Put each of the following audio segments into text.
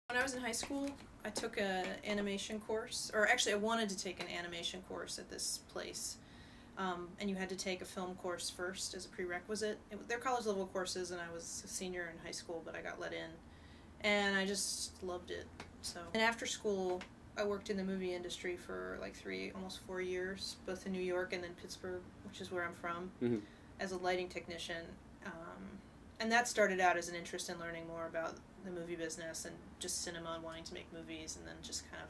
When I was in high school, I took an animation course, or actually I wanted to take an animation course at this place. And you had to take a film course first as a prerequisite. They're college level courses, and I was a senior in high school, but I got let in. And I just loved it. And after school, I worked in the movie industry for like almost 4 years, both in New York and then Pittsburgh, which is where I'm from, as a lighting technician. And that started out as an interest in learning more about the movie business and just cinema and wanting to make movies, and then just kind of,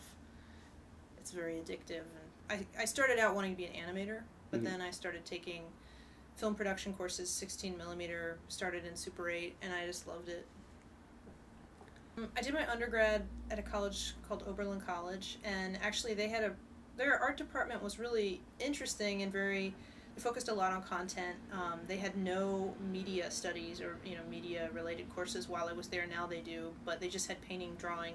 it's very addictive. And I started out wanting to be an animator, but then I started taking film production courses, 16 millimeter, started in Super 8, and I just loved it. I did my undergrad at a college called Oberlin College, and actually their art department was really interesting and they focused a lot on content. They had no media studies or media related courses while I was there. Now they do, but they just had painting, drawing,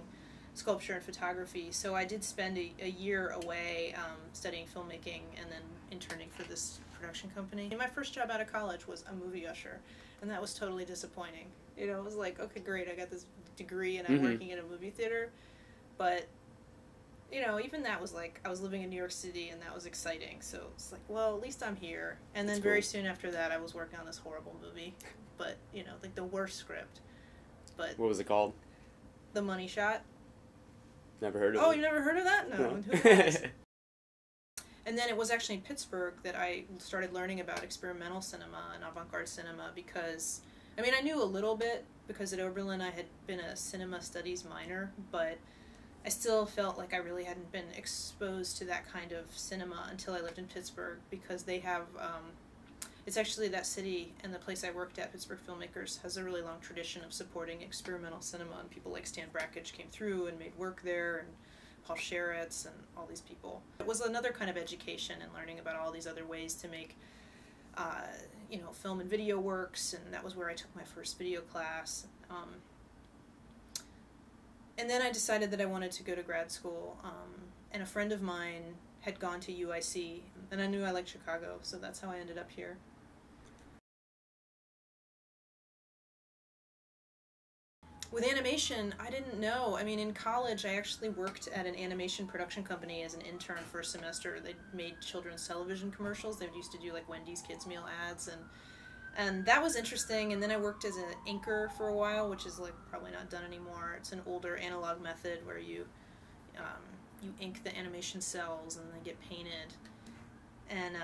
sculpture, and photography. So I did spend a year away studying filmmaking and then interning for this production company. And my first job out of college was a movie usher, and that was totally disappointing. It was like, okay, great, I got this degree and I'm working in a movie theater, but even that was like, I was living in New York City and that was exciting, so it's like, well, at least I'm here. And then very soon after that I was working on this horrible movie, but like the worst script. But what was it called? The Money Shot. Never heard of it. Oh, you never heard of that? No. Who has? And then it was actually in Pittsburgh that I started learning about experimental cinema and avant-garde cinema, because I knew a little bit because at Oberlin I had been a cinema studies minor, but I still felt like I really hadn't been exposed to that kind of cinema until I lived in Pittsburgh, because they have, it's actually that city and the place I worked at, Pittsburgh Filmmakers, has a really long tradition of supporting experimental cinema, and people like Stan Brakhage came through and made work there, and Paul Sheretz and all these people. It was another kind of education and learning about all these other ways to make film and video works, and that was where I took my first video class. And then I decided that I wanted to go to grad school, and a friend of mine had gone to UIC, and I knew I liked Chicago, so that's how I ended up here. With animation, I didn't know. In college, I actually worked at an animation production company as an intern for a semester. They made children's television commercials. They used to do like Wendy's Kids Meal ads, and that was interesting. And then I worked as an inker for a while, which is like probably not done anymore. It's an older analog method where you ink the animation cells and they get painted. And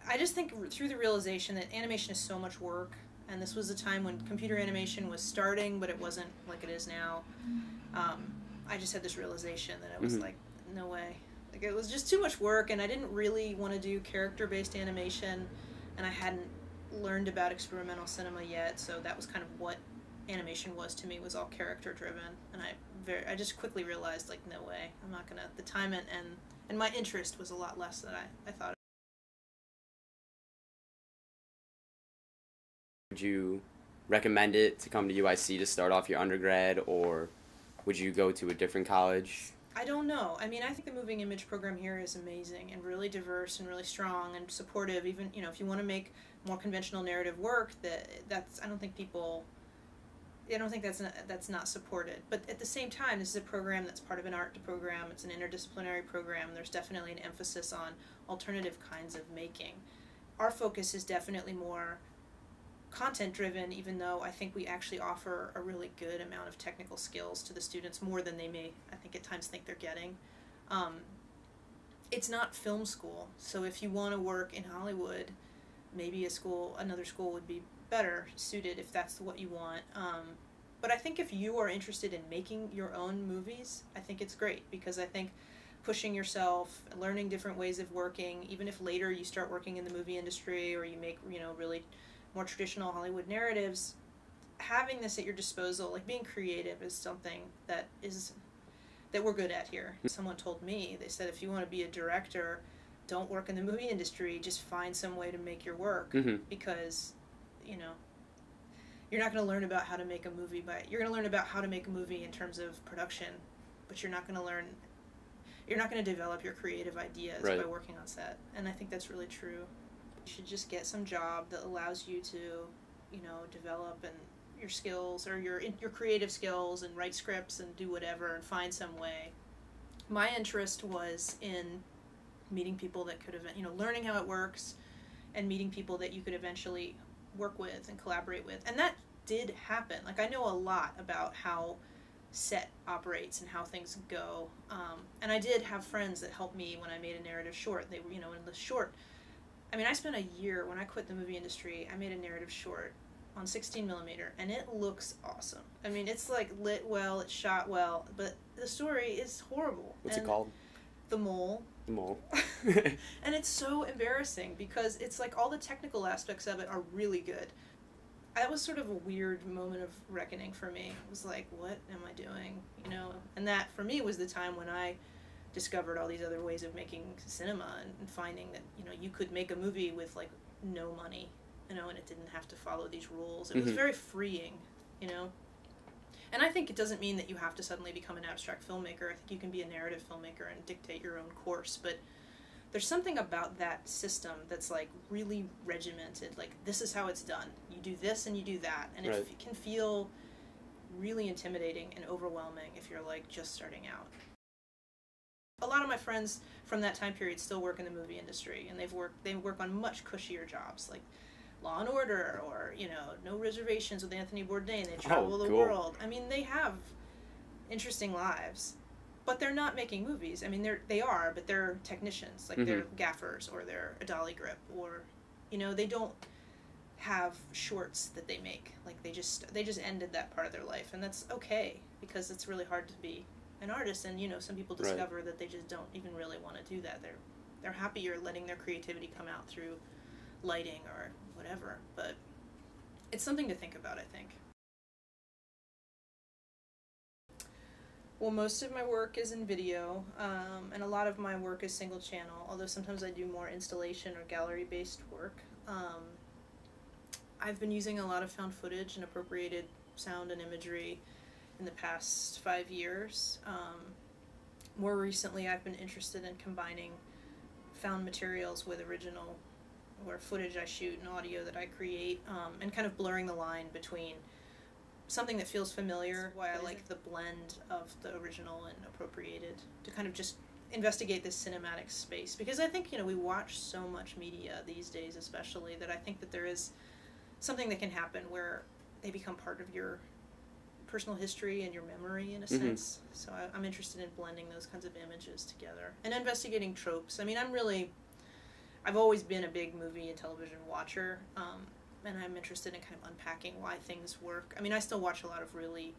I just think through the realization that animation is so much work, and this was a time when computer animation was starting, but it wasn't like it is now. I just had this realization that I was like, no way. Like, it was just too much work, and I didn't really want to do character-based animation, and I hadn't learned about experimental cinema yet, so that was kind of what animation was to me, was all character-driven, and I just quickly realized, like, no way. I'm not gonna, the time and my interest was a lot less than I thought. Would you recommend it to come to UIC to start off your undergrad, or would you go to a different college? I don't know. I think the moving image program here is amazing and really diverse and really strong and supportive. Even if you want to make more conventional narrative work, I don't think that's not supported. But at the same time, this is a program that's part of an art program. It's an interdisciplinary program. There's definitely an emphasis on alternative kinds of making. Our focus is definitely more content driven, even though I think we actually offer a really good amount of technical skills to the students, more than they may, I think, at times think they're getting. It's not film school, so if you want to work in Hollywood, maybe another school would be better suited if that's what you want. But I think if you are interested in making your own movies, I think it's great, because I think pushing yourself, learning different ways of working, even if later you start working in the movie industry or you make really more traditional Hollywood narratives, having this at your disposal, like being creative, is something that we're good at here. Someone told me, they said, if you want to be a director, don't work in the movie industry, just find some way to make your work, because you're not going to learn about how to make a movie, but you're going to learn about how to make a movie in terms of production, but you're not going to develop your creative ideas by working on set. And I think that's really true. You should just get some job that allows you to, develop and your skills or your creative skills and write scripts and do whatever and find some way. My interest was in meeting people that could, learning how it works and meeting people that you could eventually work with and collaborate with. And that did happen. Like, I know a lot about how set operates and how things go. And I did have friends that helped me when I made a narrative short. They were, in the short, I spent a year, when I quit the movie industry, I made a narrative short on 16 millimeter, and it looks awesome. It's like lit well, it's shot well, but the story is horrible. What's it called? The Mole. The Mole. And it's so embarrassing because it's like all the technical aspects of it are really good. That was sort of a weird moment of reckoning for me. It was like, what am I doing? And that for me was the time when I discovered all these other ways of making cinema and finding that, you could make a movie with like no money, and it didn't have to follow these rules. It was very freeing, And I think it doesn't mean that you have to suddenly become an abstract filmmaker. I think you can be a narrative filmmaker and dictate your own course, but there's something about that system that's like really regimented. Like, this is how it's done. You do this and you do that, and right. It can feel really intimidating and overwhelming if you're like just starting out. A lot of my friends from that time period still work in the movie industry, and they work on much cushier jobs like Law and Order, or No Reservations with Anthony Bourdain. They travel the world. They have interesting lives, but they're not making movies. They are, but they're technicians. Like, they're gaffers, or they're a dolly grip, or they don't have shorts that they make. Like, they just ended that part of their life, and that's okay, because it's really hard to be an artist, and some people discover that they just don't even really want to do that. They're happier letting their creativity come out through lighting or whatever, but it's something to think about, I think. Well, most of my work is in video, and a lot of my work is single channel, although sometimes I do more installation or gallery-based work. I've been using a lot of found footage and appropriated sound and imagery in the past 5 years. More recently, I've been interested in combining found materials with original or footage I shoot and audio that I create, and kind of blurring the line between something that feels familiar, why I like the blend of the original and appropriated, to kind of just investigate this cinematic space. Because I think, we watch so much media these days, especially, that I think that there is something that can happen where they become part of your personal history and your memory, in a sense. So I'm interested in blending those kinds of images together and investigating tropes. I've always been a big movie and television watcher, and I'm interested in kind of unpacking why things work. I still watch a lot of really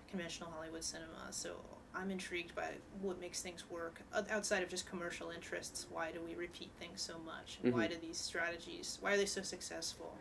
conventional Hollywood cinema, so I'm intrigued by what makes things work outside of just commercial interests. Why do we repeat things so much? And why do these strategies, why are they so successful?